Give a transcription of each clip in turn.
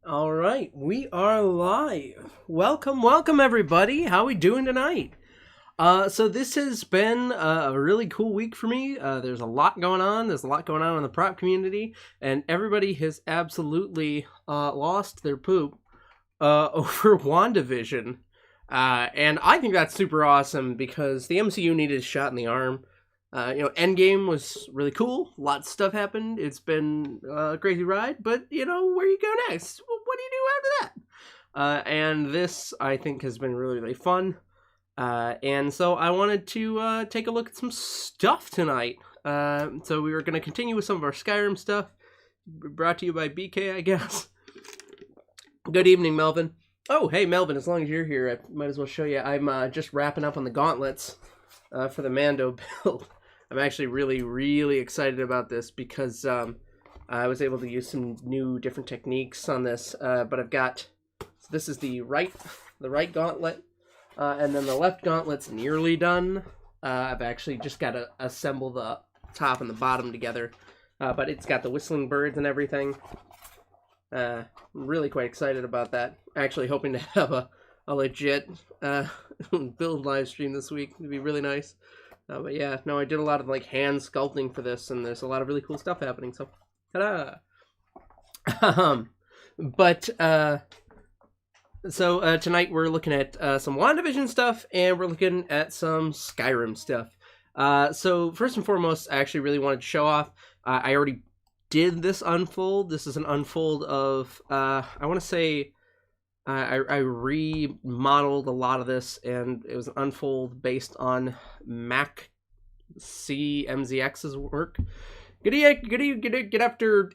All right, we are live. Welcome everybody. How we doing tonight? So this has been a really cool week for me. There's a lot going on. There's a lot going on in the prop community, and everybody has absolutely lost their poop over WandaVision. And I think that's super awesome because the MCU needed a shot in the arm. Endgame was really cool. Lots of stuff happened. It's been a crazy ride, but, where you go next? What do you do after that? And this, I think, has been really, really fun. And so I wanted to take a look at some stuff tonight. So we were going to continue with some of our Skyrim stuff. Brought to you by BK, I guess. Good evening, Melvin. Oh, hey, Melvin, as long as you're here, I might as well show you. I'm just wrapping up on the gauntlets for the Mando build. I'm actually really, really excited about this because I was able to use some new different techniques on this. But I've got, so this is the right gauntlet, and then the left gauntlet's nearly done. I've actually just got to assemble the top and the bottom together, but it's got the whistling birds and everything. I'm really quite excited about that. Actually hoping to have a legit build live stream this week. It'd be really nice. But yeah, no, I did a lot of hand sculpting for this, and there's a lot of really cool stuff happening. So, ta-da! Tonight we're looking at some Wandavision stuff, and we're looking at some Skyrim stuff. So first and foremost, I actually really wanted to show off. I already did this unfold. This is an unfold of I want to say. I remodeled a lot of this, and it was an unfold based on Mac CMZX's work. Good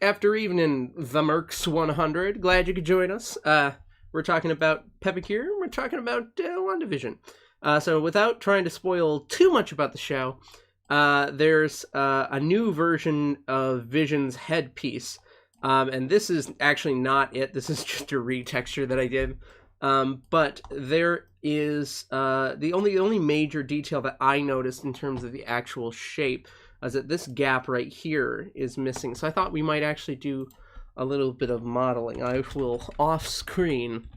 after evening, the Mercs 100. Glad you could join us. We're talking about Pepakura. We're talking about Wandavision. So without trying to spoil too much about the show, there's a new version of Vision's headpiece. And this is actually not it. This is just a retexture that I did. But there is the only major detail that I noticed in terms of the actual shape is that this gap right here is missing. So I thought we might actually do a little bit of modeling. I will off screen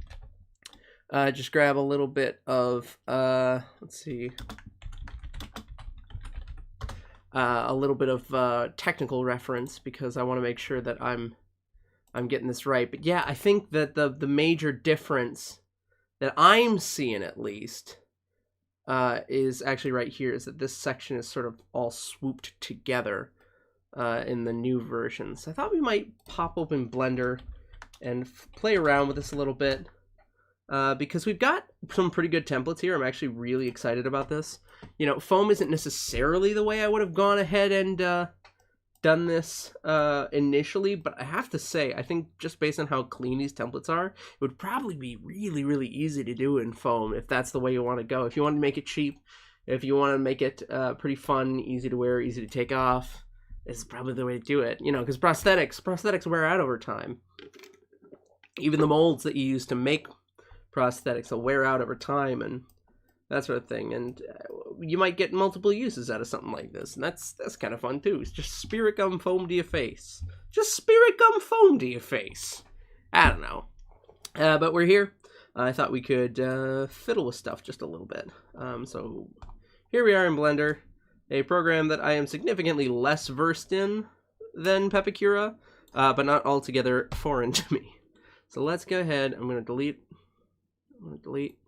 just grab a little bit of let's see. A little bit of technical reference because I want to make sure that I'm getting this right. But yeah, I think that the major difference that I'm seeing, at least, is actually right here, is that this section is sort of all swooped together in the new version. So I thought we might pop open Blender and play around with this a little bit. Because we've got some pretty good templates here. I'm actually really excited about this. Foam isn't necessarily the way I would have gone ahead and done this initially, but I have to say, I think just based on how clean these templates are, it would probably be really, really easy to do in foam if that's the way you want to go. If you want to make it cheap, if you want to make it pretty fun, easy to wear, easy to take off, this is probably the way to do it. Because prosthetics wear out over time. Even the molds that you use to make prosthetics will wear out over time and that sort of thing, and you might get multiple uses out of something like this, and that's kind of fun too. It's just spirit gum foam to your face. Just spirit gum foam to your face. I don't know. But we're here. I thought we could fiddle with stuff just a little bit. So here we are in Blender, a program that I am significantly less versed in than Pepakura, but not altogether foreign to me. So let's go ahead. I'm going to delete. Delete.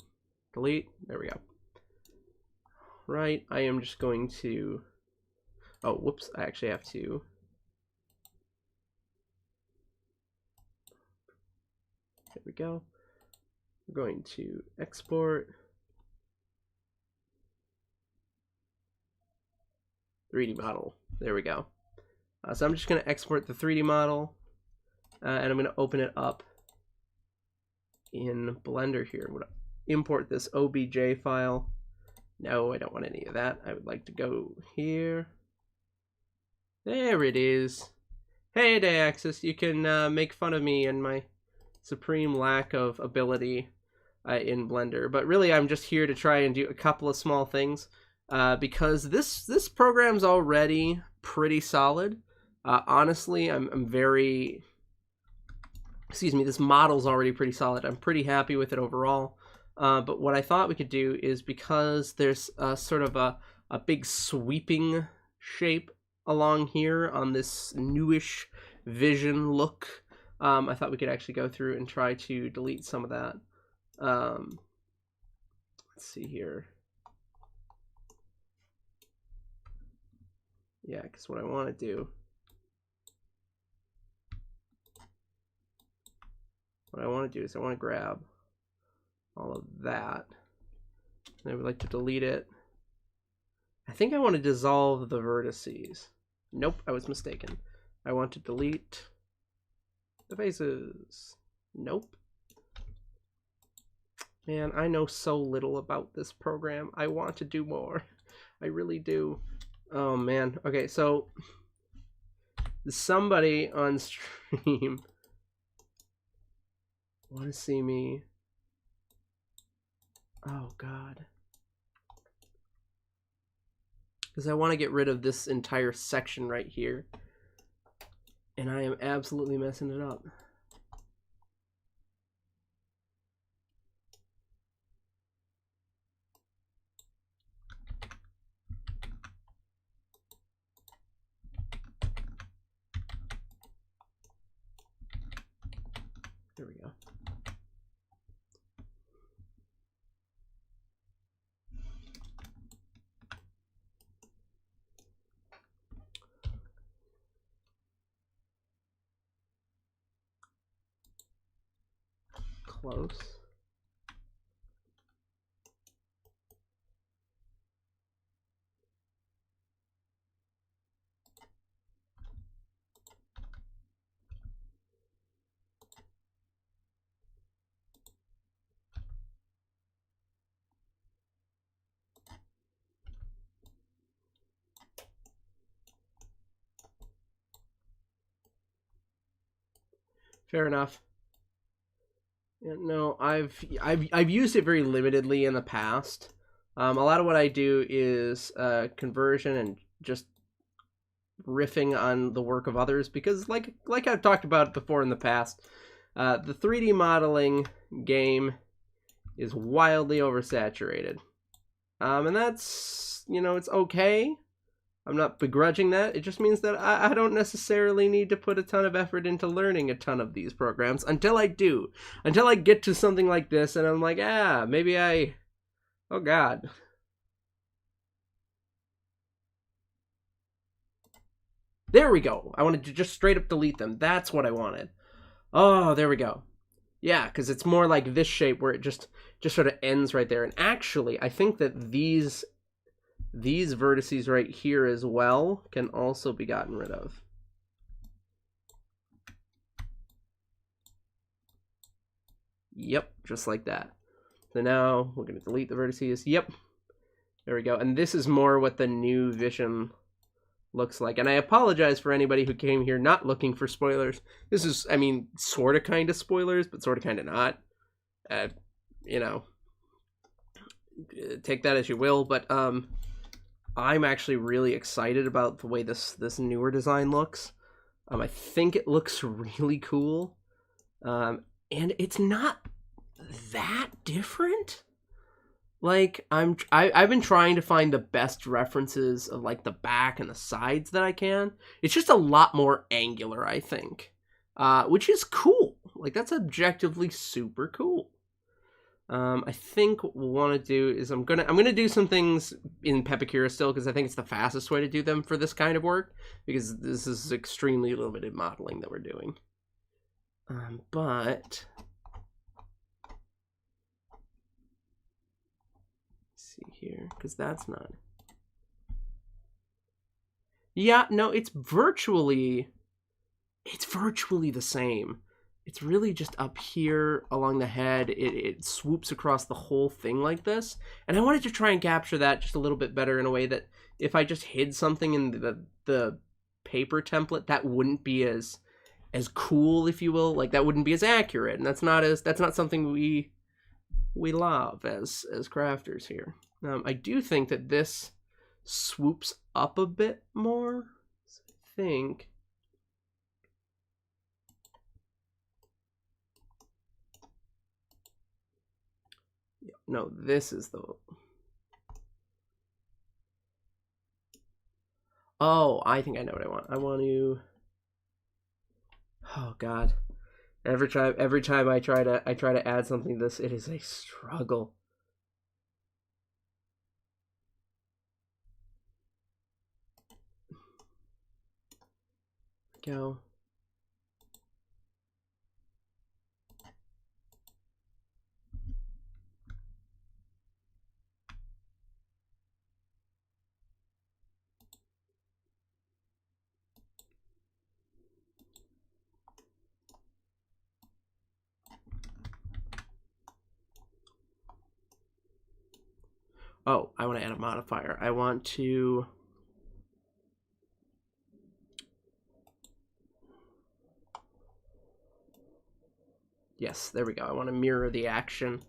There we go. Right, I am just going to... Oh, whoops, I actually have to... There we go. We're going to export. 3D model. There we go. So I'm just going to export the 3D model, and I'm going to open it up in Blender here. I'm going to import this OBJ file. No, I don't want any of that. I would like to go here. There it is. Hey, Dayaxis, you can make fun of me and my supreme lack of ability in Blender. But really, I'm just here to try and do a couple of small things. Because this program's already pretty solid. Honestly, I'm very excuse me, this model's already pretty solid. I'm pretty happy with it overall. But what I thought we could do is, because there's sort of a big sweeping shape along here on this newish vision look, I thought we could actually go through and try to delete some of that. Let's see here. Yeah, because what I want to do, is I want to grab all of that, and I would like to delete it. I think I want to dissolve the vertices. Nope, I was mistaken. I want to delete the faces. Nope. Man, I know so little about this program. I want to do more. I really do. Oh man. Okay, so somebody on stream want to see me. Oh god. Because I want to get rid of this entire section right here. And I am absolutely messing it up. There we go. Close. Fair enough. Yeah, no, I've used it very limitedly in the past. A lot of what I do is conversion and just riffing on the work of others, because like I've talked about before in the past, the 3D modeling game is wildly oversaturated. And that's, you know, it's okay. I'm not begrudging that. It just means that I don't necessarily need to put a ton of effort into learning a ton of these programs until I do. Until I get to something like this and I'm like, maybe I... Oh god. There we go. I wanted to just straight up delete them. That's what I wanted. Oh, there we go. Yeah, because it's more like this shape where it just sort of ends right there. And actually, I think that these vertices right here as well can also be gotten rid of. Yep, just like that. So now we're going to delete the vertices. Yep, there we go. And this is more what the new vision looks like. And I apologize for anybody who came here not looking for spoilers. This is, I mean, sort of kind of spoilers, but sort of kind of not. You know, take that as you will. But I'm actually really excited about the way this newer design looks. I think it looks really cool. And it's not that different. Like, I've been trying to find the best references of like the back and the sides that I can. It's just a lot more angular, I think, which is cool. Like, that's objectively super cool. I think what we'll want to do is I'm gonna do some things in Pepakura still, because I think it's the fastest way to do them for this kind of work, because this is extremely limited modeling that we're doing. But see here, because that's not. Yeah, no, it's virtually the same. It's really just up here along the head. It swoops across the whole thing like this. And I wanted to try and capture that just a little bit better in a way that if I just hid something in the paper template, that wouldn't be as cool, if you will. Like, that wouldn't be as accurate. And that's not something we love as crafters here. I do think that this swoops up a bit more. So I think No, this is the... Oh, I think I know what I want. I want to... Oh, God. Every time I try to add something to this, it is a struggle. Go. Oh, I want to add a modifier. I want to... Yes, there we go. I want to mirror the action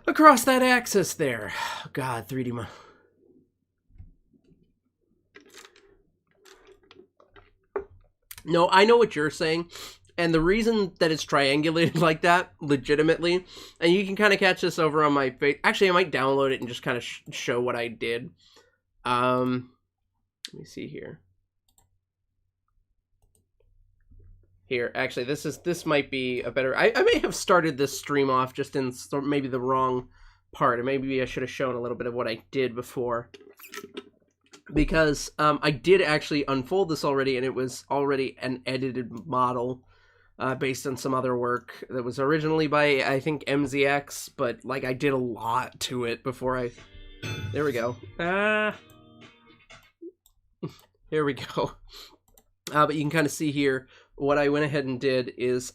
across that axis there. Oh, God, 3D mod. No, I know what you're saying. And the reason that it's triangulated like that, legitimately, and you can kind of catch this over on my face. Actually, I might download it and just kind of show what I did. Let me see here. Here, actually, this might be a better... I may have started this stream off just in maybe the wrong part. And maybe I should have shown a little bit of what I did before. Because I did actually unfold this already, and it was already an edited model. Based on some other work that was originally by, I think, MZX, but, like, I did a lot to it before I... There we go. Here we go. But you can kind of see here, what I went ahead and did is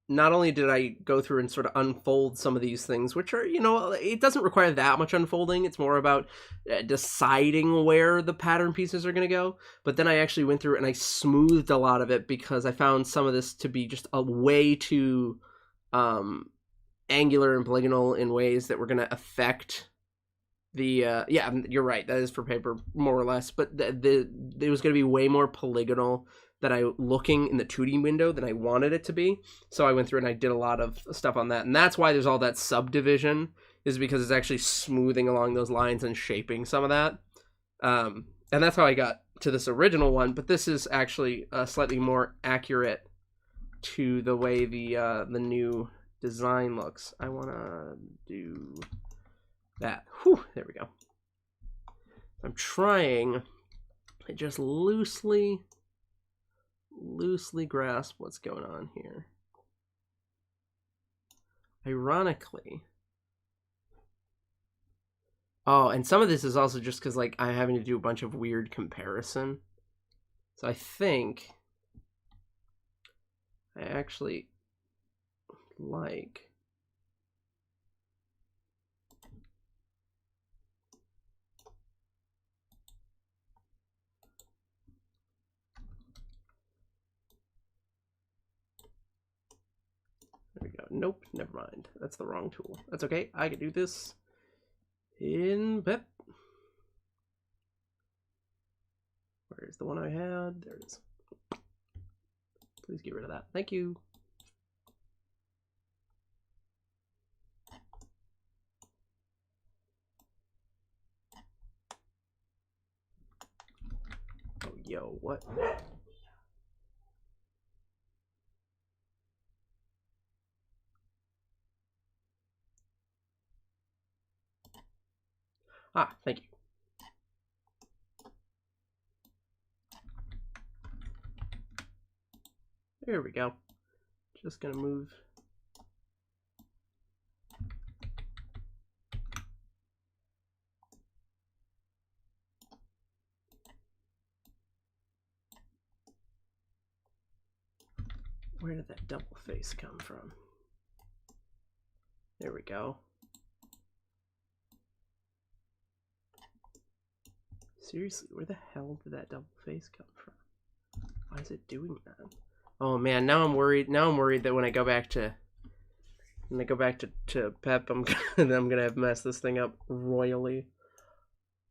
not only did I go through and sort of unfold some of these things, which are, you know, it doesn't require that much unfolding. It's more about deciding where the pattern pieces are going to go. But then I actually went through and I smoothed a lot of it because I found some of this to be just a way too angular and polygonal in ways that were going to affect the... yeah, you're right. That is for paper, more or less. But it was going to be way more polygonal that I looking in the 2D window than I wanted it to be. So I went through and I did a lot of stuff on that. And that's why there's all that subdivision, is because it's actually smoothing along those lines and shaping some of that. And that's how I got to this original one. But this is actually slightly more accurate to the way the new design looks. I want to do that. Whew, there we go. I'm trying to just loosely grasp what's going on here. Ironically, oh, and some of this is also just because, like, I'm having to do a bunch of weird comparison. So I think I actually like... There we go. Nope, never mind. That's the wrong tool. That's okay. I can do this in Pep. Where's the one I had? There it is. Please get rid of that. Thank you. Oh, yo, what? Ah, thank you. There we go. Just gonna move. Where did that double face come from? There we go. Seriously, where the hell did that double face come from? Why is it doing that? Oh man, now I'm worried. Now I'm worried that when I go back to Pep, I'm gonna have messed this thing up royally.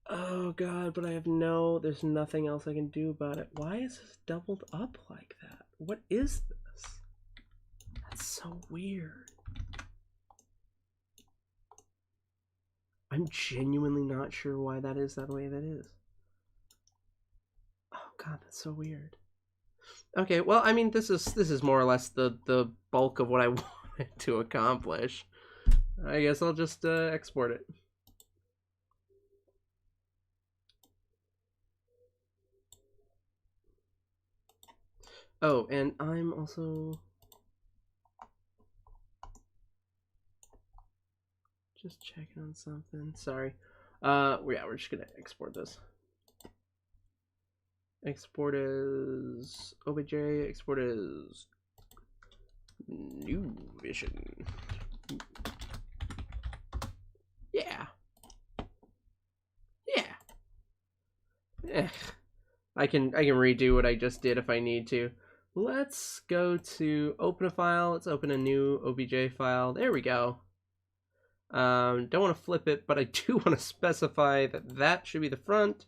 Oh god, but there's nothing else I can do about it. Why is this doubled up like that? What is this? That's so weird. I'm genuinely not sure why that is that way that is. Oh god, that's so weird. Okay, well, I mean, this is more or less the bulk of what I wanted to accomplish. I guess I'll just export it. Oh, and I'm also just checking on something. Sorry. Yeah, we're just gonna export this. Export as OBJ. Export as New Vision. Yeah. Yeah. Eh. I can redo what I just did if I need to. Let's go to open a file. Let's open a new OBJ file. There we go. Don't want to flip it, but I do want to specify that that should be the front.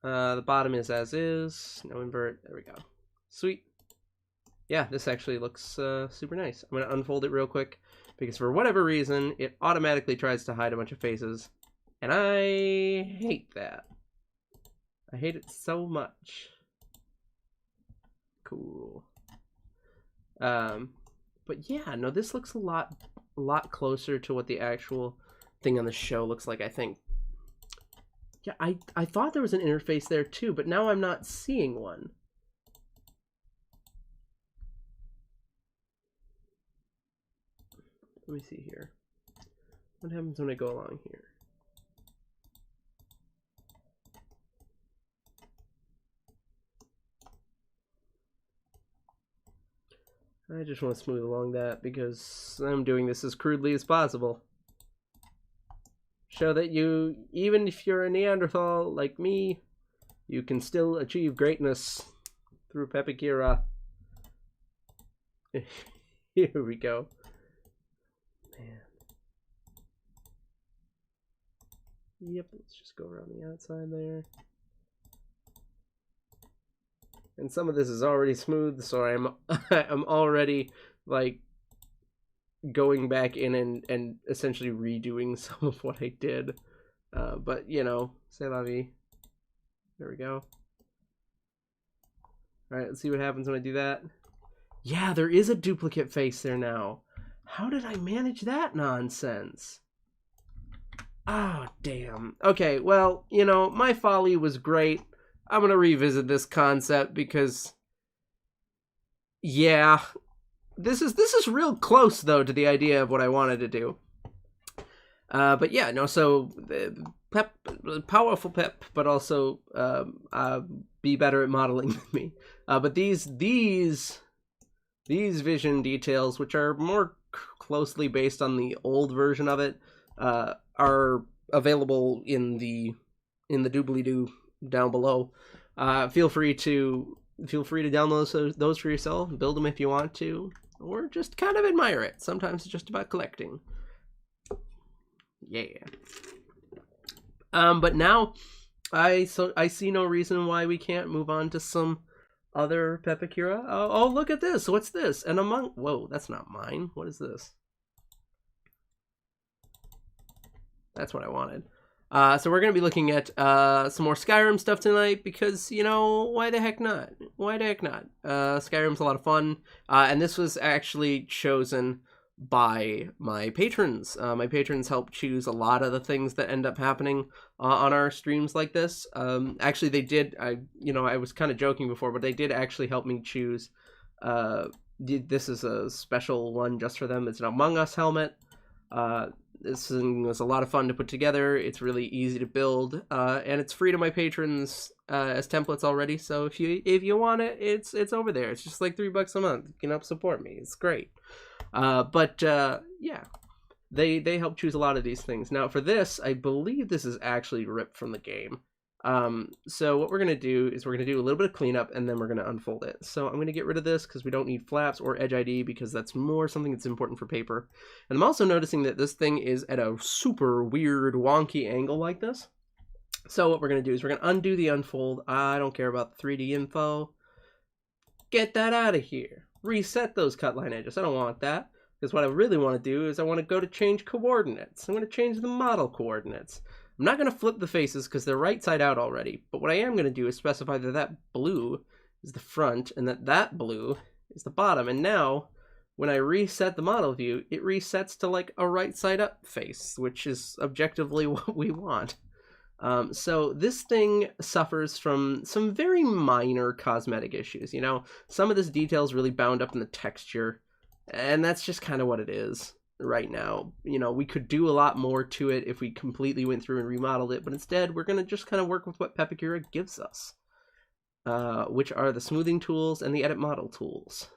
The bottom is as is. No invert. There we go. Sweet. Yeah, this actually looks super nice. I'm going to unfold it real quick because for whatever reason, it automatically tries to hide a bunch of faces. And I hate that. I hate it so much. Cool. But yeah, no, this looks a lot closer to what the actual thing on the show looks like, I think. Yeah, I thought there was an interface there too, but now I'm not seeing one. Let me see here. What happens when I go along here? I just want to smooth along that because I'm doing this as crudely as possible. Show that you, even if you're a Neanderthal like me, you can still achieve greatness through Pepakura. Here we go. Man. Yep, let's just go around the outside there. And some of this is already smooth, so I'm already like going back in and essentially redoing some of what I did. But you know, c'est la vie. There we go. Alright, let's see what happens when I do that. Yeah, there is a duplicate face there now. How did I manage that nonsense? Ah, oh, damn. Okay, well, you know, my folly was great. I'm going to revisit this concept because, yeah, this is real close, though, to the idea of what I wanted to do. But yeah, no, so Pep, powerful Pep, but also be better at modeling than me. But these vision details, which are more closely based on the old version of it, are available in the doobly-doo down below. Feel free to download those for yourself, build them if you want to, or just kind of admire it. Sometimes it's just about collecting. Yeah. But now I see no reason why we can't move on to some other Pepakura. Oh, look at this. What's this? And among, whoa, that's not mine. What is this? That's what I wanted. So we're going to be looking at some more Skyrim stuff tonight because, you know, why the heck not? Why the heck not? Skyrim's a lot of fun. And this was actually chosen by my patrons. My patrons help choose a lot of the things that end up happening on our streams like this. Actually, they did. I was kind of joking before, but they did actually help me choose. This is a special one just for them. It's an Among Us helmet. This thing was a lot of fun to put together. It's really easy to build, and it's free to my patrons as templates already. So if you want it, it's over there. It's just like $3 a month. You can help support me. It's great. Yeah, they help choose a lot of these things. Now for this, I believe this is actually ripped from the game. So what we're gonna do is we're gonna do a little bit of cleanup and then we're gonna unfold it. So I'm gonna get rid of this because we don't need flaps or edge ID because that's more something that's important for paper. And I'm also noticing that this thing is at a super weird wonky angle like this. So what we're gonna do is we're gonna undo the unfold. I don't care about the 3D info. Get that out of here. Reset those cut line edges. I don't want that. Because what I really want to do is I want to go to change coordinates. I'm going to change the model coordinates. I'm not going to flip the faces because they're right side out already. But what I am going to do is specify that that blue is the front and that that blue is the bottom. And now, when I reset the model view, it resets to like a right side up face, which is objectively what we want. So this thing suffers from some very minor cosmetic issues. You know, some of this detail is really bound up in the texture, and that's just kind of what it is right now. You know, we could do a lot more to it if we completely went through and remodeled it, but instead we're going to just kind of work with what Pepakura gives us, which are the smoothing tools and the edit model tools.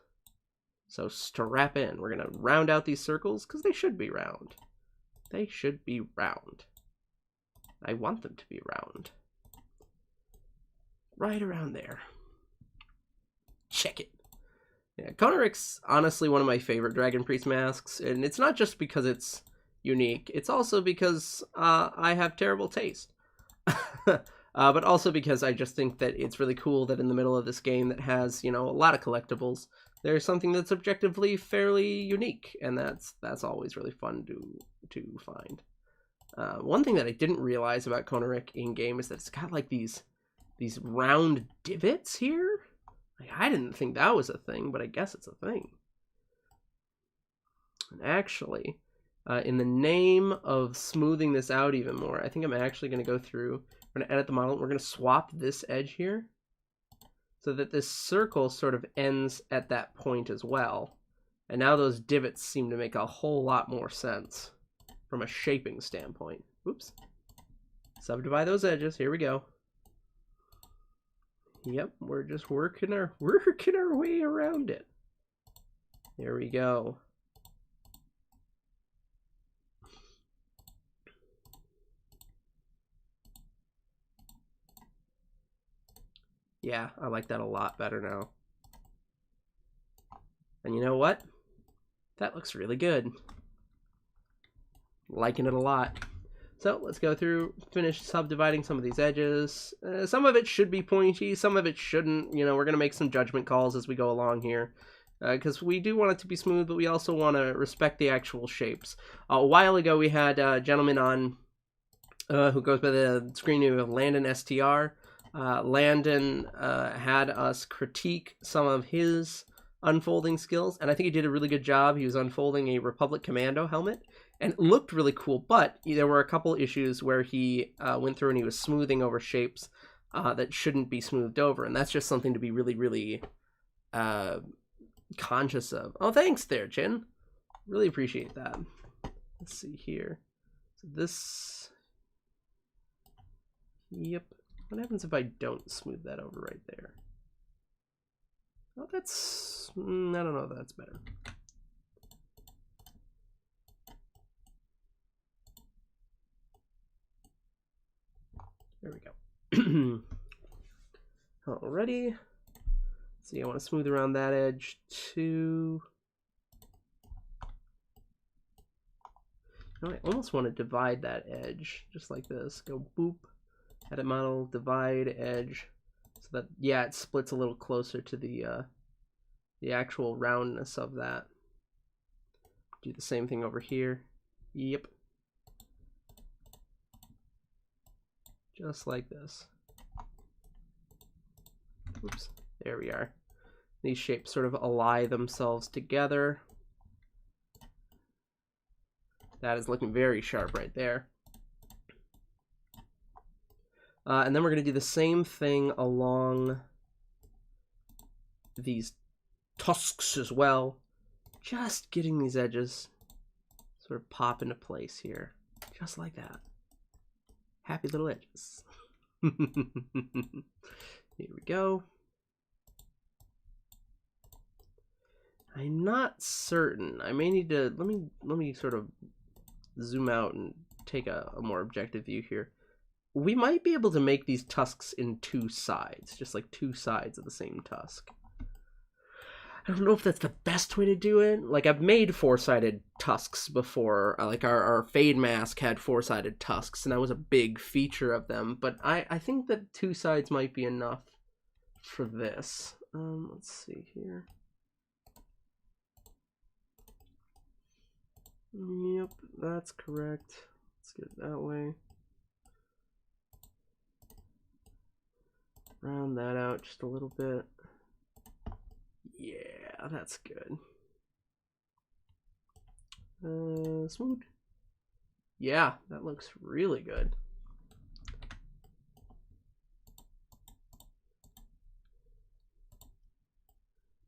So strap in. We're going to round out these circles because they should be round. They should be round. I want them to be round. Right around there. Check it. Yeah, Konarik's honestly one of my favorite Dragon Priest masks, and it's not just because it's unique, it's also because I have terrible taste. But also because I just think that it's really cool that in the middle of this game that has, you know, a lot of collectibles, there's something that's objectively fairly unique, and that's always really fun to find. One thing that I didn't realize about Konarik in-game is that it's got like these round divots here. Like, I didn't think that was a thing, but I guess it's a thing. And actually, in the name of smoothing this out even more, I think I'm actually going to go through, we're going to edit the model, we're going to swap this edge here so that this circle sort of ends at that point as well. And now those divots seem to make a whole lot more sense from a shaping standpoint. Oops. Subdivide those edges. Here we go. Yep, we're just working our way around it. There we go. Yeah, I like that a lot better now. And you know what? That looks really good. Liking it a lot. So let's go through, finish subdividing some of these edges. Some of it should be pointy, some of it shouldn't. You know, we're going to make some judgment calls as we go along here. Because we do want it to be smooth, but we also want to respect the actual shapes. A while ago we had a gentleman on who goes by the screen name of Landon STR. Landon had us critique some of his unfolding skills, and I think he did a really good job. He was unfolding a Republic Commando helmet, and it looked really cool, but there were a couple issues where he went through and he was smoothing over shapes that shouldn't be smoothed over, and that's just something to be really, really conscious of. Oh, thanks there, Jin. Really appreciate that. Let's see here. So this... Yep. What happens if I don't smooth that over right there? Oh, that's... I don't know if that's better. There we go. Alrighty. See, I want to smooth around that edge too. You know, I almost want to divide that edge just like this. Go boop, edit model, divide edge, so that, yeah, it splits a little closer to the actual roundness of that. Do the same thing over here. Yep. Just like this. Oops. There we are. These shapes sort of ally themselves together. That is looking very sharp right there. And then we're going to do the same thing along these tusks as well. Just getting these edges sort of pop into place here. Just like that. Happy little edges. Here we go. I'm not certain. I may need to let me sort of zoom out and take a more objective view here. We might be able to make these tusks in two sides, just like two sides of the same tusk. I don't know if that's the best way to do it. Like, I've made four-sided tusks before. Like, our Fade mask had four-sided tusks, and that was a big feature of them. But I think that two sides might be enough for this. Let's see here. Yep, that's correct. Let's get it that way. Round that out just a little bit. Yeah, that's good. Smooth. Yeah, that looks really good.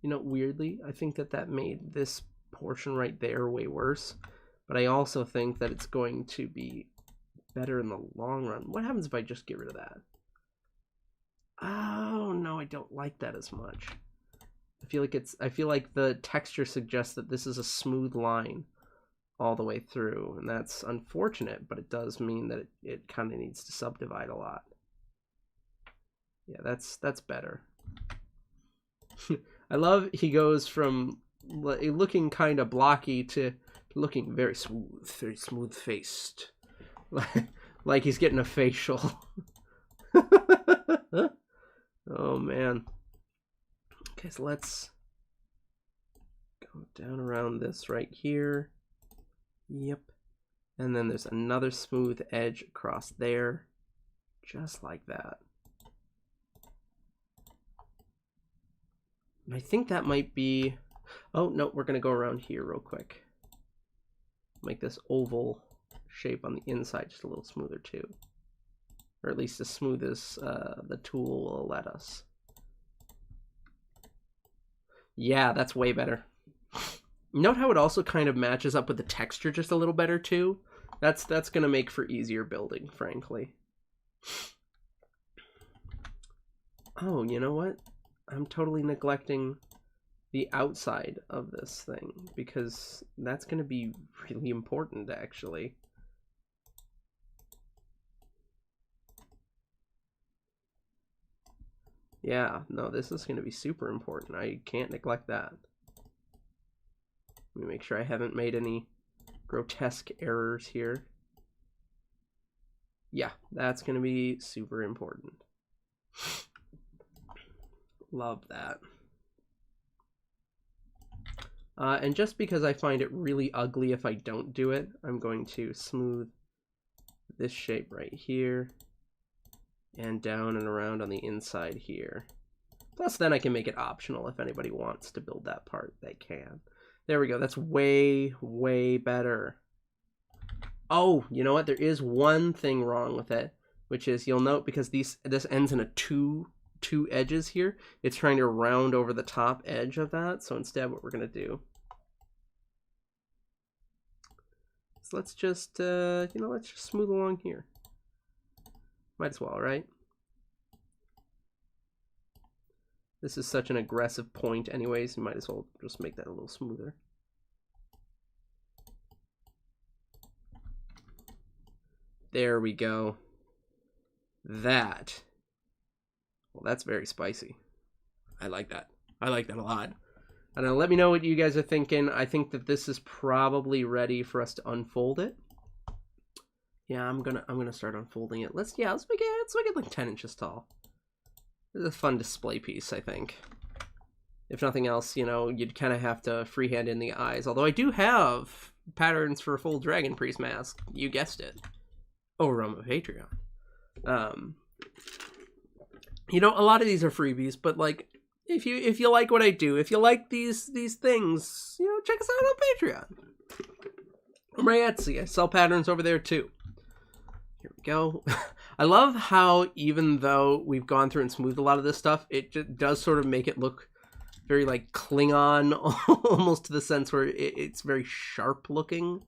You know, weirdly, I think that made this portion right there way worse. But I also think that it's going to be better in the long run. What happens if I just get rid of that? Oh, no, I don't like that as much. I feel like the texture suggests that this is a smooth line all the way through, and that's unfortunate, but it does mean that it kind of needs to subdivide a lot. Yeah, that's better. I love he goes from looking kind of blocky to looking very smooth faced, like he's getting a facial. Oh man. Okay, so let's go down around this right here. Yep. And then there's another smooth edge across there, just like that. And I think that might be... Oh, no, we're going to go around here real quick. Make this oval shape on the inside just a little smoother too. Or at least as smooth as the tool will let us. Yeah, that's way better. Note how it also kind of matches up with the texture just a little better too. That's going to make for easier building, frankly. Oh, you know what? I'm totally neglecting the outside of this thing because that's going to be really important, actually. Yeah, no, this is going to be super important. I can't neglect that. Let me make sure I haven't made any grotesque errors here. Yeah, that's going to be super important. Love that. And just because I find it really ugly if I don't do it, I'm going to smooth this shape right here and down and around on the inside here. Plus then I can make it optional if anybody wants to build that part, they can. There we go. That's way, way better. Oh, you know what? There is one thing wrong with it, which is you'll note because this ends in a two edges here, it's trying to round over the top edge of that. So instead what we're going to do is let's just let's just smooth along here. Might as well, right? This is such an aggressive point anyways, you might as well just make that a little smoother. There we go. That. Well, that's very spicy. I like that. I like that a lot. I don't know, let me know what you guys are thinking. I think that this is probably ready for us to unfold it. Yeah, I'm gonna start unfolding it. Let's make it like 10 inches tall. It's a fun display piece, I think. If nothing else, you know, you'd kind of have to freehand in the eyes. Although I do have patterns for a full Dragon Priest mask. You guessed it. Over on my Patreon. You know, a lot of these are freebies, but like, if you like what I do, if you like these things, you know, check us out on Patreon. On my Etsy, I sell patterns over there too. Here we go. I love how even though we've gone through and smoothed a lot of this stuff, it just does sort of make it look very like Klingon, almost to the sense where it's very sharp looking.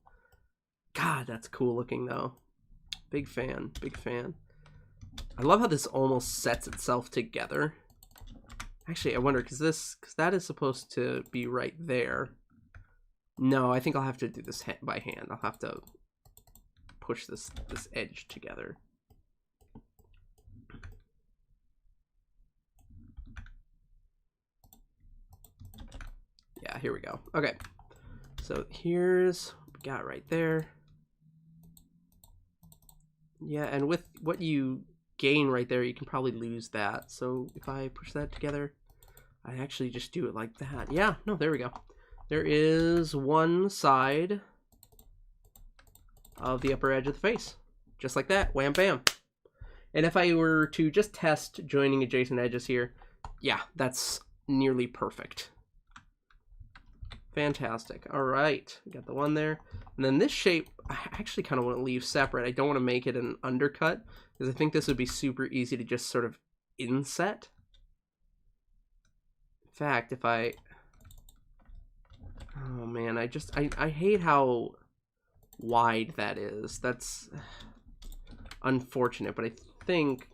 God, that's cool looking though. Big fan, big fan. I love how this almost sets itself together. Actually, I wonder, because that is supposed to be right there. No, I think I'll have to do this by hand. I'll have to push this edge together. Yeah, here we go. Okay, so here's what we got right there. Yeah, and with what you gain right there, you can probably lose that. So if I push that together, I actually just do it like that. Yeah, no, there we go. There is one side of the upper edge of the face. Just like that. Wham bam. And if I were to just test joining adjacent edges here, yeah, that's nearly perfect. Fantastic. All right, got the one there. And then this shape, I actually kind of want to leave separate. I don't want to make it an undercut, because I think this would be super easy to just sort of inset. In fact, if I... Oh man, I hate how wide that is. That's unfortunate, but I think...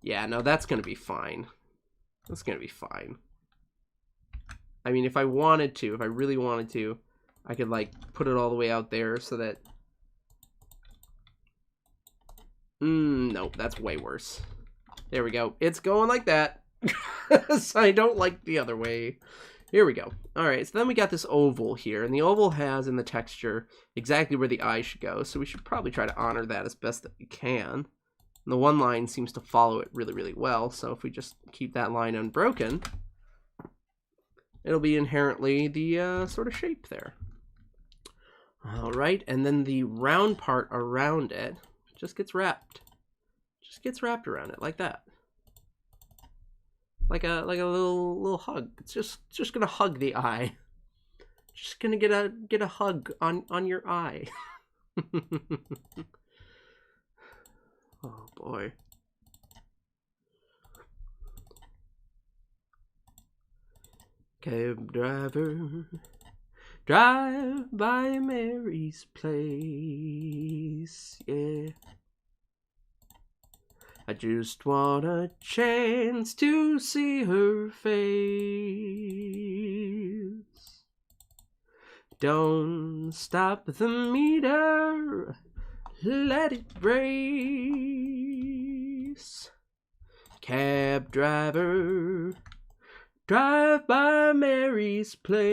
Yeah, no, that's going to be fine. That's going to be fine. I mean, if I wanted to, if I really wanted to, I could, like, put it all the way out there so that... Nope, that's way worse. There we go. It's going like that. So I don't like the other way. Here we go. Alright, so then we got this oval here, and the oval has in the texture exactly where the eye should go, so we should probably try to honor that as best that we can. And the one line seems to follow it really, really well, so if we just keep that line unbroken, it'll be inherently the sort of shape there. Alright, and then the round part around it just gets wrapped. Just gets wrapped around it, like that. Like a little hug. It's just gonna hug the eye. Just gonna get a hug on your eye. Oh boy. Cab driver, drive by Mary's place, yeah. I just want a chance to see her face. Don't stop the meter, let it race. Cab driver, drive by Mary's place.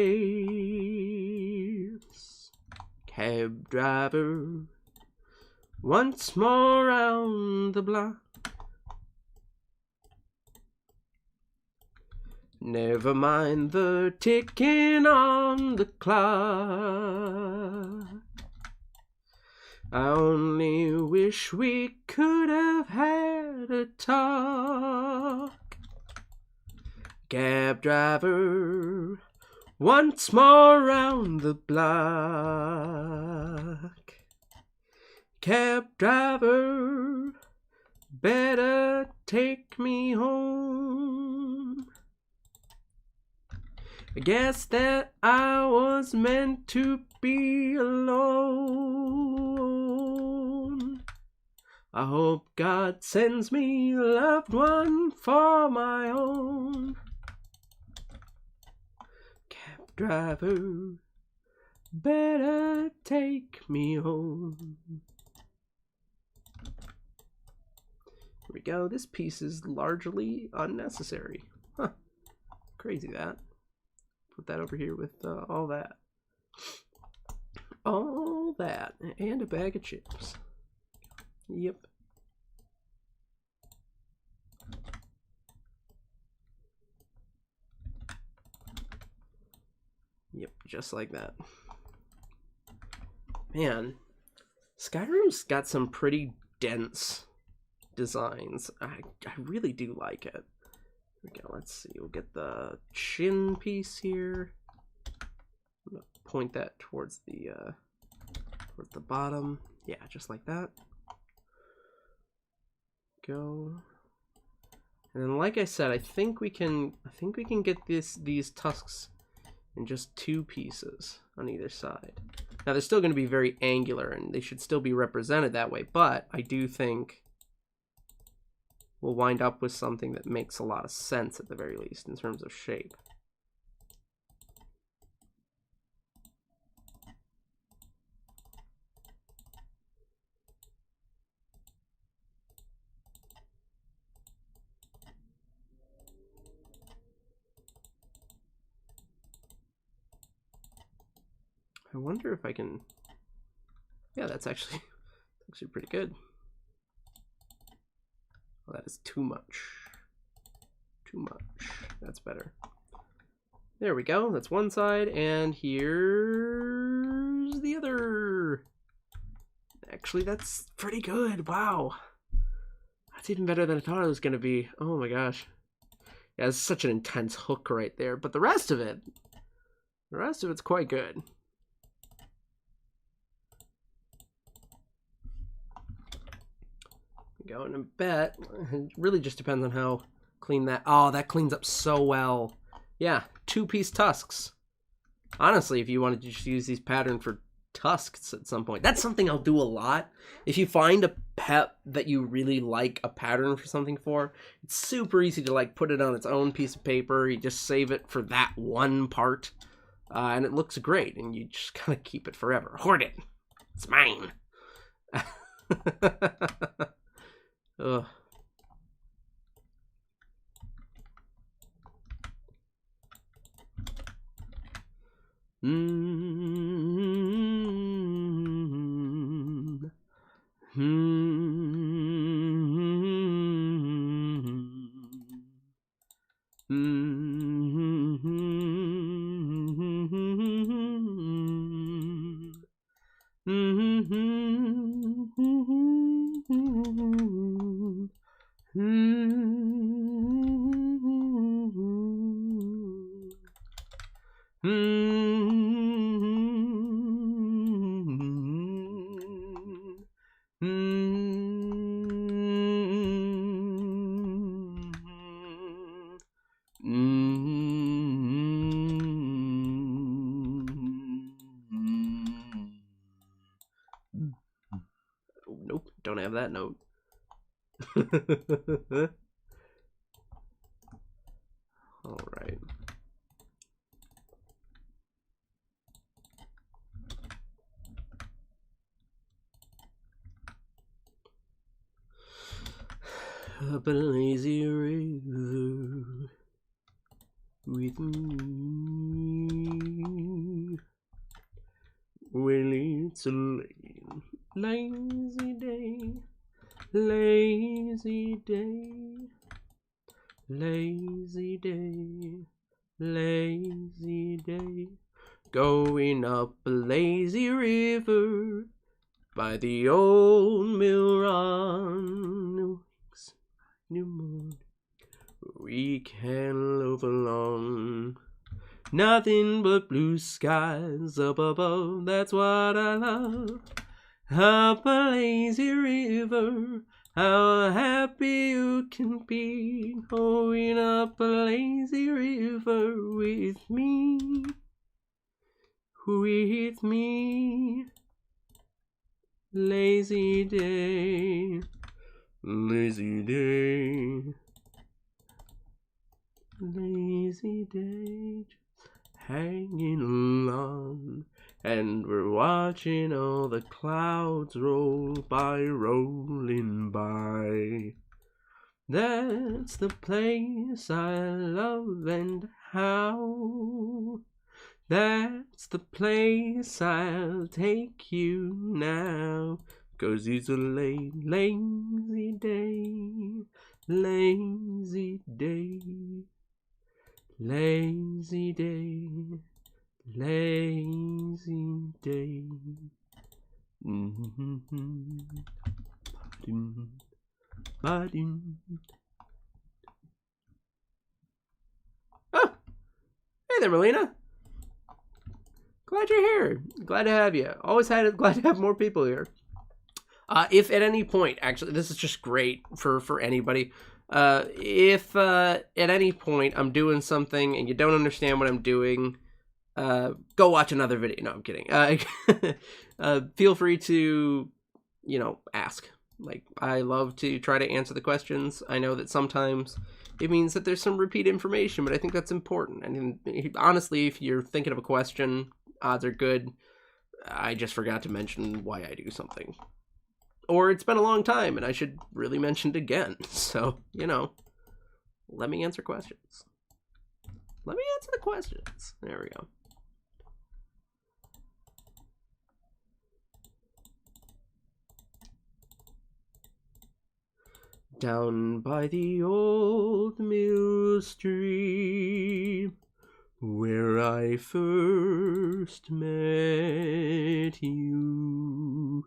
Cab driver, once more round the block. Never mind the ticking on the clock. I only wish we could have had a talk. Cab driver, once more round the block. Cab driver, better take me home. I guess that I was meant to be alone. I hope God sends me a loved one for my own. Cab driver, better take me home. Here we go. This piece is largely unnecessary. Huh. Crazy that. Put that over here with all that. All that. And a bag of chips. Yep. Yep, just like that. Man, Skyrim's got some pretty dense designs. I really do like it. Okay, let's see. We'll get the chin piece here. I'm gonna point that towards the bottom. Yeah, just like that. Go. And then, like I said, I think we can get these tusks in just two pieces on either side. Now they're still going to be very angular, and they should still be represented that way. But I do think we'll wind up with something that makes a lot of sense at the very least in terms of shape. I wonder if I can... Yeah, that's actually pretty good. Well, that is too much. Too much. That's better. There we go. That's one side, and here's goes the other. Actually, that's pretty good. Wow. That's even better than I thought it was going to be. Oh my gosh. Yeah, it's such an intense hook right there. But the rest of it's quite good. Going to bet. It really just depends on how clean that. Oh, that cleans up so well. Yeah, 2-piece tusks. Honestly, if you wanted to just use these pattern for tusks at some point, that's something I'll do a lot. If you find a pet that you really like a pattern for something for, it's super easy to like put it on its own piece of paper. You just save it for that one part, and it looks great, and you just kind of keep it forever. Hoard it. It's mine. Ugh. Nope, don't have that note. All right. Up a lazy river with me. Well, it's a lazy day, lazy day, lazy day, lazy day. Going up a lazy river by the old mill run. New morning, we can loaf along. Nothing but blue skies up above, that's what I love. Up a lazy river, how happy you can be. Going up a lazy river with me. With me. Lazy day. Lazy day. Lazy day. Hanging along, and we're watching all the clouds roll by, rolling by. That's the place I love, and how. That's the place I'll take you now, 'cause it's a lazy day, lazy day. Lazy day, lazy day. Oh, hey there, Melina. Glad you're here. Glad to have you. Glad to have more people here. If at any point, actually, this is just great for anybody. If at any point I'm doing something and you don't understand what I'm doing, go watch another video. No, I'm kidding. Feel free to, ask. Like, I love to try to answer the questions. I know that sometimes it means that there's some repeat information, but I think that's important. And honestly, if you're thinking of a question, odds are good I just forgot to mention why I do something. Or it's been a long time and I should really mention it again. So, let me answer questions. Let me answer the questions. There we go. Down by the old mill stream, where I first met you,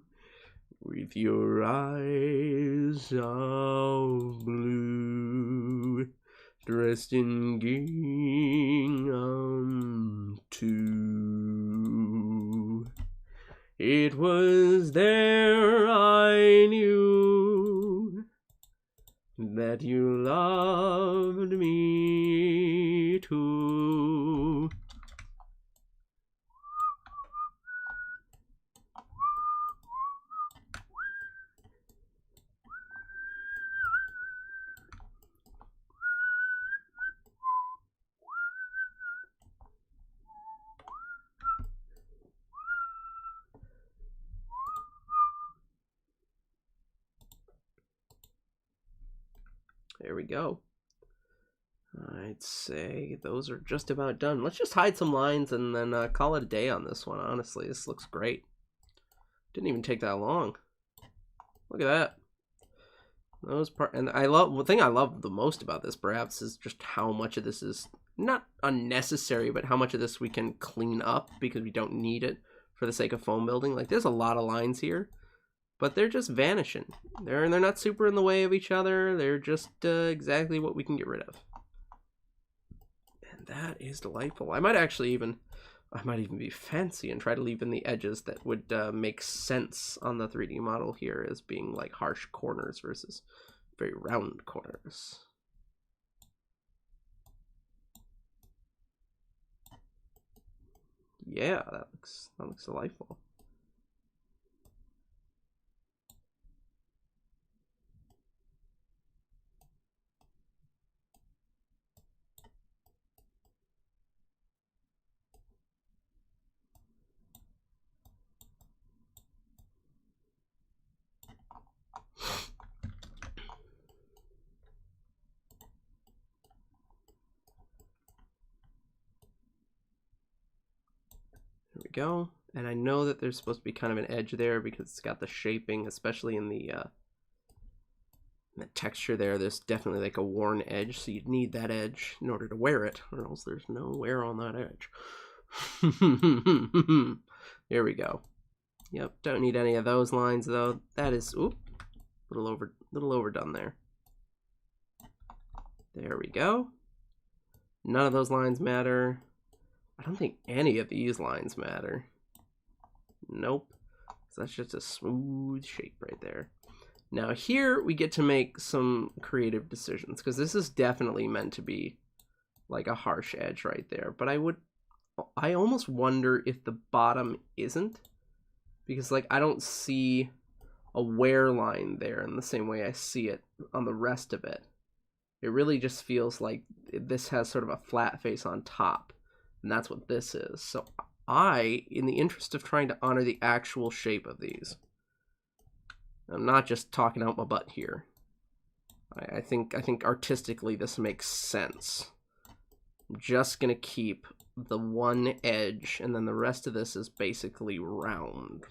with your eyes of blue, dressed in gingham too. It was there I knew that you loved me too. There we go. I'd say those are just about done. Let's just hide some lines and then call it a day on this one. Honestly, this looks great. Didn't even take that long. Look at that. Those and I love the thing I love the most about this perhaps is just how much of this is not unnecessary, but how much of this we can clean up because we don't need it for the sake of foam building. Like there's a lot of lines here, but they're just vanishing. They're not super in the way of each other. They're just exactly what we can get rid of. And that is delightful. I might even be fancy and try to leave in the edges that would make sense on the 3D model here as being like harsh corners versus very round corners. Yeah, that looks delightful. There we go. And I know that there's supposed to be kind of an edge there because it's got the shaping, especially in the texture there. There's definitely like a worn edge, so you'd need that edge in order to wear it, or else there's no wear on that edge. There we go. Yep, don't need any of those lines though. That is, oop, little overdone there. There we go. None of those lines matter. I don't think any of these lines matter. Nope. So that's just a smooth shape right there. Now here we get to make some creative decisions because this is definitely meant to be like a harsh edge right there. But I almost wonder if the bottom isn't, because like I don't see a wear line there in the same way I see it on the rest of it. It really just feels like this has sort of a flat face on top, and that's what this is. So in the interest of trying to honor the actual shape of these, I'm not just talking out my butt here. I think artistically this makes sense. I'm just gonna keep the one edge, and then the rest of this is basically round.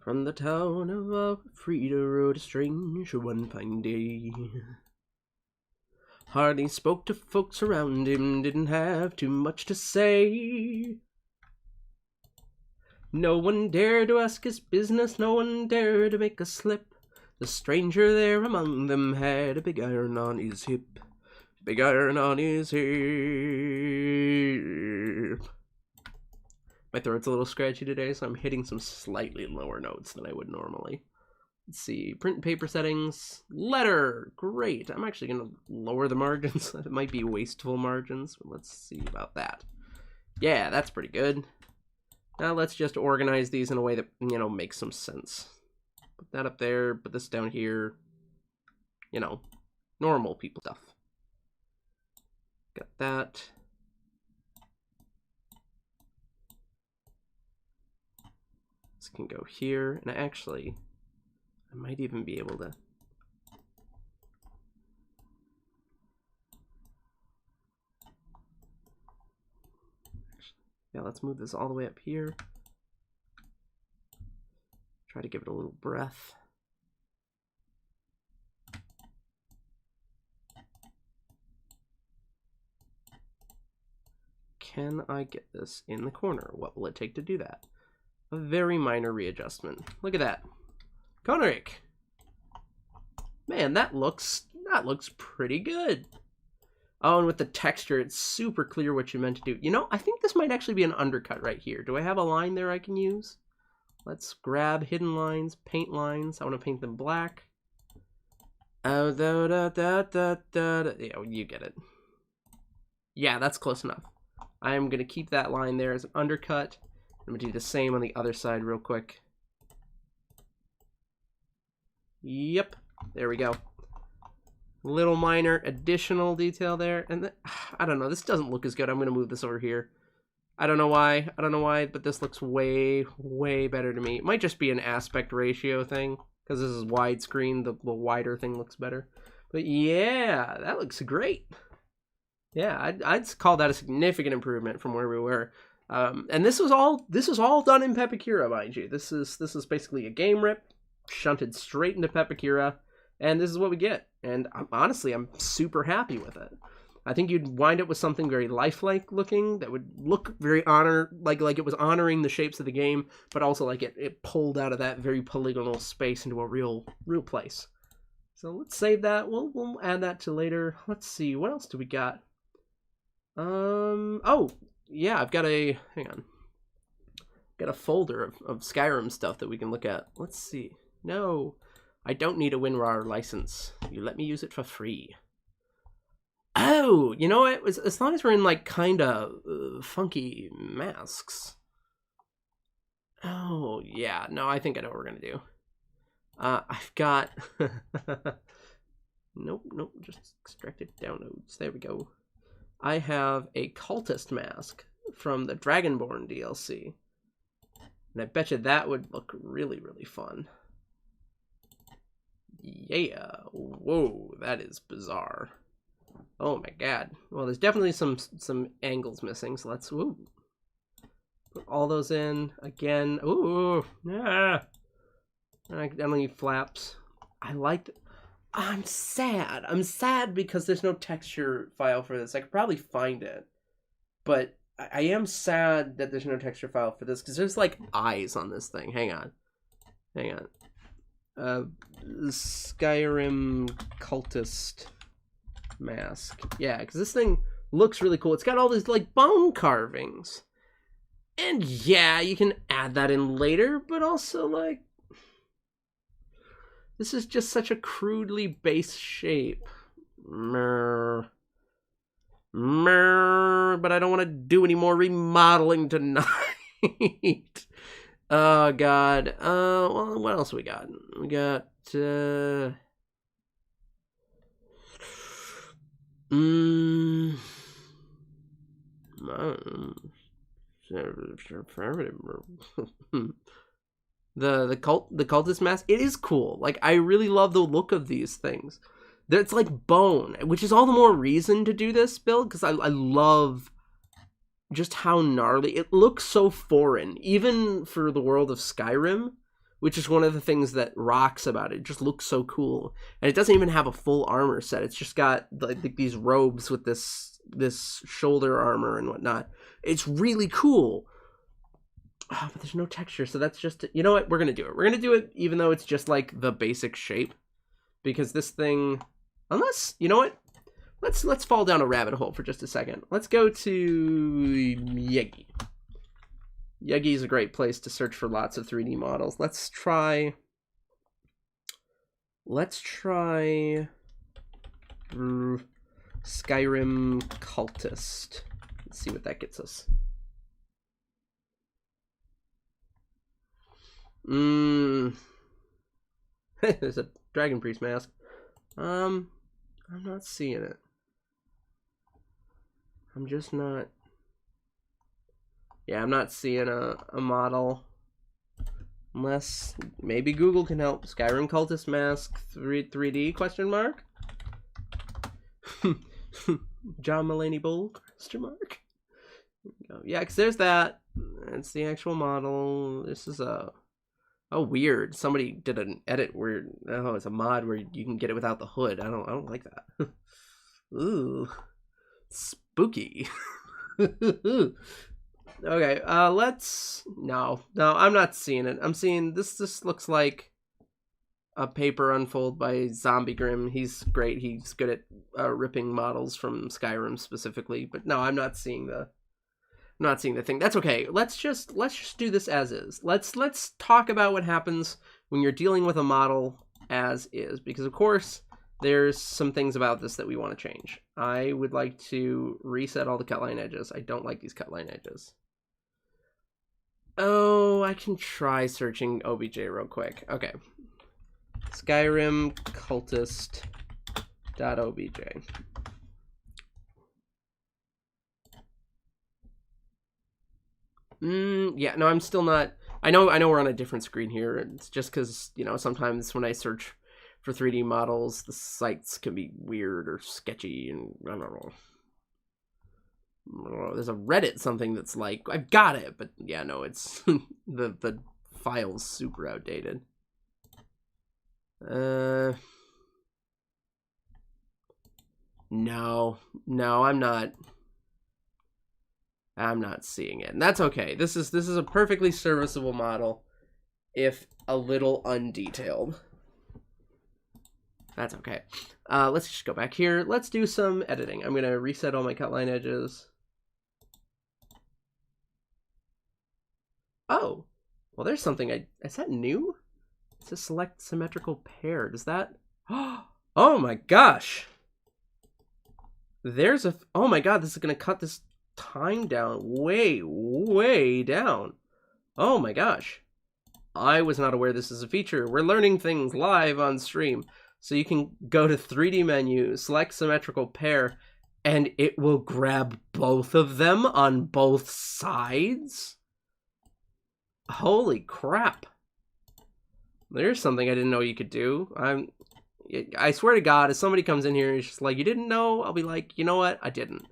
From the town of Frida rode a stranger one fine day. Hardly spoke to folks around him, didn't have too much to say. No one dared to ask his business, no one dared to make a slip. The stranger there among them had a big iron on his hip. Big iron on his hip. My throat's a little scratchy today, so I'm hitting some slightly lower notes than I would normally. Let's see, print and paper settings, letter, great. I'm actually gonna lower the margins. It might be wasteful margins, but let's see about that. Yeah, that's pretty good. Now let's just organize these in a way that, you know, makes some sense. Put that up there, put this down here. You know, normal people stuff. Got that. This can go here, and I might even be able to. Yeah, let's move this all the way up here. Try to give it a little breath. can I get this in the corner? What will it take to do that? A very minor readjustment. Look at that. Konrik! Man, that looks pretty good. Oh, and with the texture, it's super clear what you meant to do. You know, I think this might actually be an undercut right here. Do I have a line there I can use? Let's grab hidden lines, paint lines. I want to paint them black. Oh, yeah, you get it. Yeah, that's close enough. I'm going to keep that line there as an undercut. I'm going to do the same on the other side real quick. Yep, there we go. Little minor additional detail there. And I don't know, this doesn't look as good. I'm going to move this over here. I don't know why, but this looks way, way better to me. It might just be an aspect ratio thing, because this is widescreen. The wider thing looks better. But yeah, that looks great. Yeah, I'd call that a significant improvement from where we were. And this was all done in Pepakura, mind you. This is basically a game rip shunted straight into Pepakura, and this is what we get. And honestly, I'm super happy with it. I think you'd wind up with something very lifelike looking that would look very like it was honoring the shapes of the game, but also like it pulled out of that very polygonal space into a real place. So let's save that. We'll add that to later. Let's see, what else do we got? Oh yeah, I've got a folder of Skyrim stuff that we can look at. Let's see. No, I don't need a WinRAR license. You let me use it for free. Oh, you know what? As long as we're in like kind of funky masks. Oh yeah, no, I think I know what we're gonna do. I've got nope, just extracted downloads. There we go. I have a Cultist mask from the Dragonborn DLC, and I bet you that would look really, really fun. Yeah, whoa, that is bizarre. Oh my god. Well, there's definitely some angles missing, so let's put all those in again. Ooh, yeah. I don't need flaps. I'm sad. I'm sad because there's no texture file for this. I could probably find it, but I am sad that there's no texture file for this because there's like eyes on this thing. Hang on. Skyrim Cultist mask. Yeah, because this thing looks really cool. It's got all these like bone carvings, and yeah, you can add that in later, but also like this is just such a crudely base shape. But I don't want to do any more remodeling tonight. Oh god. Well, what else we got? We got the cultist mask. It is cool. Like, I really love the look of these things. It's like bone, which is all the more reason to do this build, because I love just how gnarly it looks. So foreign, even for the world of Skyrim, which is one of the things that rocks about it. It just looks so cool, and it doesn't even have a full armor set. It's just got like these robes with this shoulder armor and whatnot. It's really cool. Oh, but there's no texture, so that's just, you know what, we're gonna do it. We're gonna do it even though it's just like the basic shape, because this thing, unless, you know what, let's fall down a rabbit hole for just a second. Let's go to Yegi. Yegi is a great place to search for lots of 3D models. Let's try Skyrim Cultist. Let's see what that gets us. There's a Dragon Priest mask. I'm not seeing it. I'm just not. Yeah, I'm not seeing a model. Unless maybe Google can help. Skyrim Cultist mask 3D question mark? John Mulaney Bull question mark? Yeah, because there's that. It's the actual model. This is a. Oh, weird. Somebody did an edit where, oh, it's a mod where you can get it without the hood. I don't like that. Ooh. Spooky. Okay, let's... No, I'm not seeing it. I'm seeing... This looks like a paper unfold by Zombie Grim. He's great. He's good at ripping models from Skyrim specifically. But no, I'm not seeing the... I'm not seeing the thing. That's okay. Let's just do this as is. Let's talk about what happens when you're dealing with a model as is. Because, of course, there's some things about this that we want to change. I would like to reset all the cut line edges. I don't like these cut line edges. Oh, I can try searching OBJ real quick. Okay. Skyrim Cultist.obj. Yeah, no, I'm still not... I know we're on a different screen here. It's just because, you know, sometimes when I search for 3D models, the sites can be weird or sketchy, and I don't know. There's a Reddit something that's like, I've got it, but yeah, no, it's the file's super outdated. No, I'm not seeing it, and that's okay. This is a perfectly serviceable model, if a little undetailed. That's okay. Let's just go back here. Let's do some editing. I'm gonna reset all my cut line edges. Oh, well, there's something is that new? It says select symmetrical pair. Does that... Oh my gosh. There's a... Oh my god, this is going to cut this time down way down. Oh my gosh. I was not aware this is a feature. We're learning things live on stream. So you can go to 3D menu, select symmetrical pair, and it will grab both of them on both sides? Holy crap. There's something I didn't know you could do. I swear to God, if somebody comes in here and is just like, you didn't know, I'll be like, you know what? I didn't,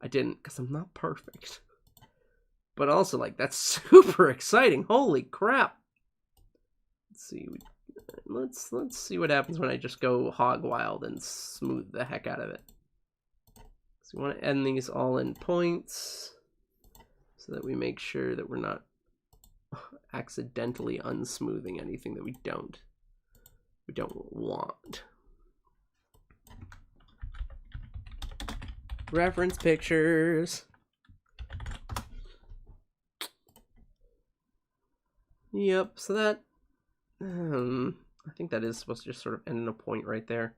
because I'm not perfect. But also, like, that's super exciting. Holy crap. Let's see. Let's see what happens when I just go hog wild and smooth the heck out of it. So we want to end these all in points so that we make sure that we're not accidentally unsmoothing anything that we don't want. Reference pictures. Yep, so that I think that is supposed to just sort of end in a point right there.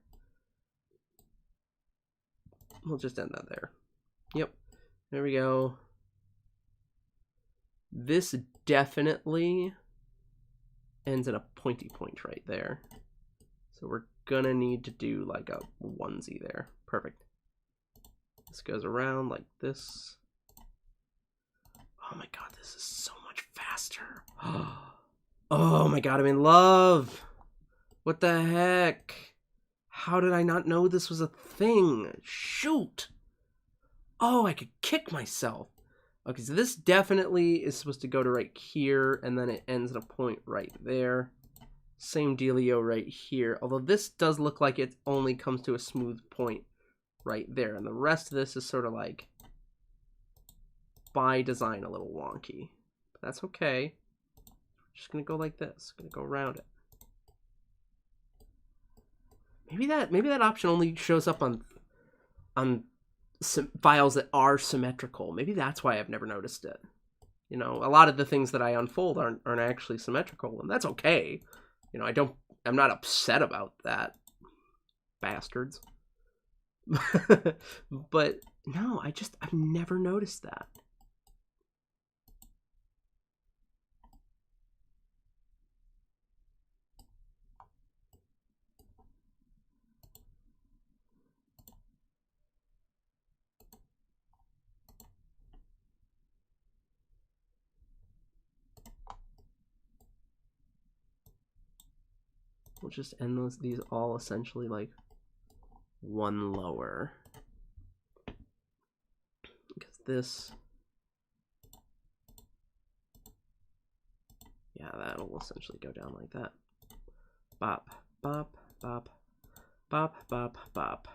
We'll just end that there. Yep, there we go. This definitely ends at a pointy point right there. So we're gonna need to do like a onesie there. Perfect. This goes around like this. Oh my god, this is so much faster. Oh my god, I'm in love. What the heck? How did I not know this was a thing? Shoot. Oh, I could kick myself. Okay, so this definitely is supposed to go to right here, and then it ends at a point right there. Same dealio right here. Although this does look like it only comes to a smooth point right there. And the rest of this is sort of like, by design, a little wonky. But that's okay. We're just going to go like this. Going to go around it. Maybe that option only shows up on files that are symmetrical. Maybe that's why I've never noticed it. You know, a lot of the things that I unfold aren't actually symmetrical, and that's okay. You know, I'm not upset about that. Bastards. But no, I've never noticed that. We'll just end these all essentially like one lower. Because this... Yeah, that'll essentially go down like that. Bop, bop, bop, bop, bop, bop.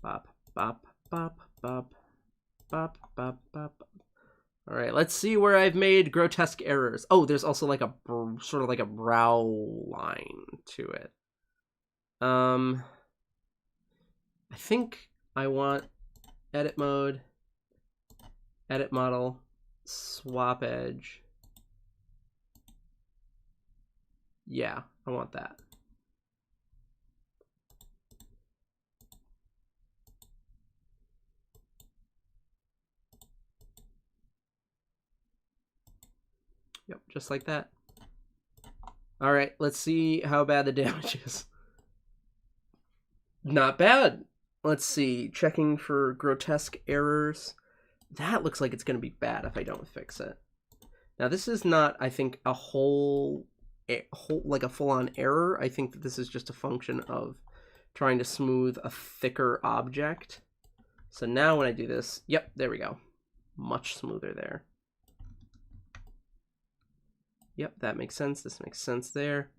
Bop, bop, bop, bop. bop, bop, bop. All right, let's see where I've made grotesque errors. Oh, there's also like a sort of like a brow line to it. I think I want edit mode, edit model, swap edge. Yeah, I want that. Yep, just like that. All right, let's see how bad the damage is. Not bad. Let's see, checking for grotesque errors. That looks like it's going to be bad if I don't fix it. Now, this is not, I think, a whole like a full-on error. I think that this is just a function of trying to smooth a thicker object. So now when I do this, yep, there we go. Much smoother there. Yep, that makes sense. This makes sense there.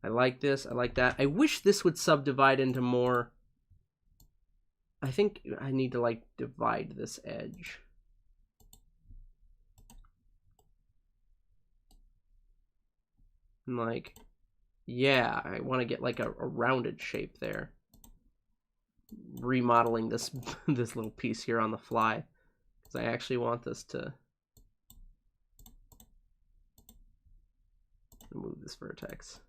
I like this. I like that. I wish this would subdivide into more. I think I need to like divide this edge. And like, yeah, I want to get like a rounded shape there. Remodeling this this little piece here on the fly, because I actually want this to remove this vertex.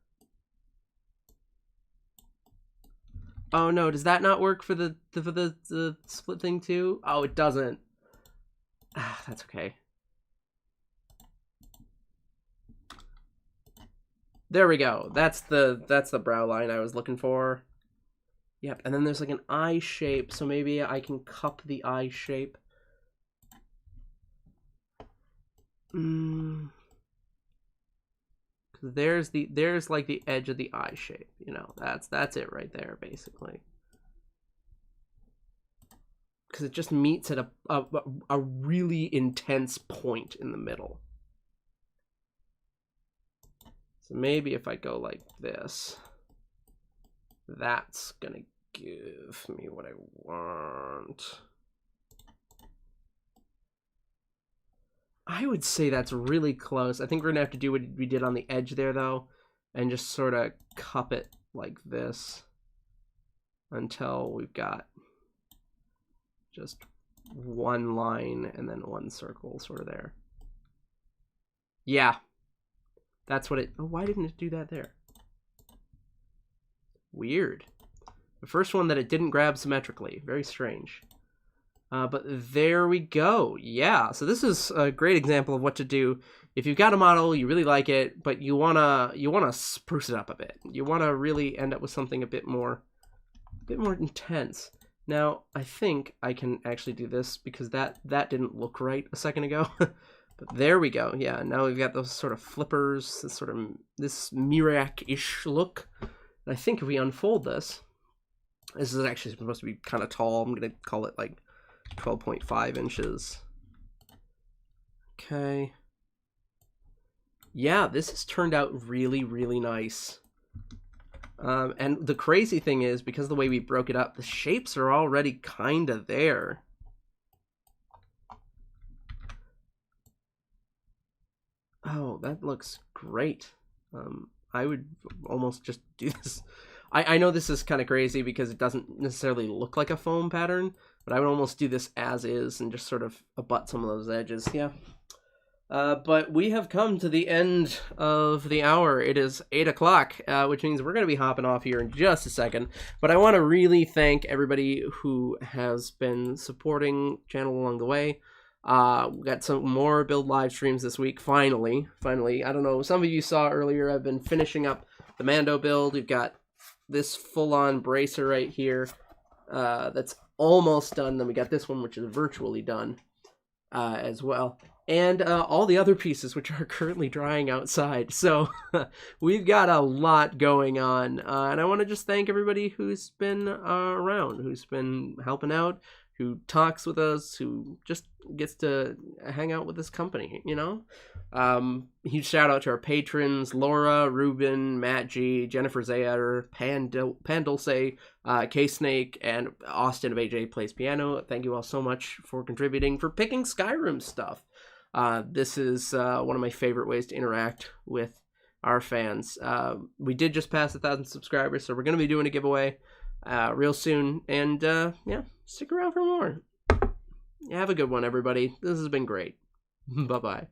Oh no, does that not work for the split thing too? Oh, it doesn't. Ah, that's okay. There we go. That's the brow line I was looking for. Yep, and then there's like an eye shape, so maybe I can cup the eye shape. There's like the edge of the eye shape, you know. That's it right there, basically. Because it just meets at a really intense point in the middle. So maybe if I go like this, that's gonna give me what I want. I would say that's really close. I think we're gonna have to do what we did on the edge there though, and just sort of cup it like this until we've got just one line and then one circle sort of there. Yeah, that's what it. Oh, why didn't it do that there? Weird. The first one that it didn't grab symmetrically. Very strange. But there we go. Yeah, so this is a great example of what to do if you've got a model, you really like it, but you wanna spruce it up a bit. You wanna really end up with something a bit more intense. Now, I think I can actually do this because that didn't look right a second ago. But there we go. Yeah, now we've got those sort of flippers, this Mirac-ish look. And I think if we unfold this is actually supposed to be kind of tall. I'm gonna call it like 12.5 inches. Okay. Yeah, this has turned out really, really nice. And the crazy thing is, because of the way we broke it up, the shapes are already kind of there. Oh, that looks great. I would almost just do this. I know this is kind of crazy because it doesn't necessarily look like a foam pattern, but I would almost do this as is and just sort of abut some of those edges. Yeah. But we have come to the end of the hour. It is 8 o'clock, which means we're going to be hopping off here in just a second. But I want to really thank everybody who has been supporting the channel along the way. We got some more build live streams this week. Finally. I don't know. Some of you saw earlier, I've been finishing up the Mando build. We've got this full-on bracer right here that's almost done. Then we got this one, which is virtually done as well. And all the other pieces, which are currently drying outside. So we've got a lot going on. And I want to just thank everybody who's been around, who's been helping out, who talks with us, who just gets to hang out with this company, you know? Huge shout out to our patrons, Laura, Ruben, Matt G, Jennifer Zayer, Pandulce, K-Snake, and Austin of AJ Plays Piano. Thank you all so much for contributing, for picking Skyrim stuff. This is one of my favorite ways to interact with our fans. We did just pass 1,000 subscribers, so we're going to be doing a giveaway real soon. And yeah, stick around for more. Have a good one, everybody. This has been great. Bye-bye.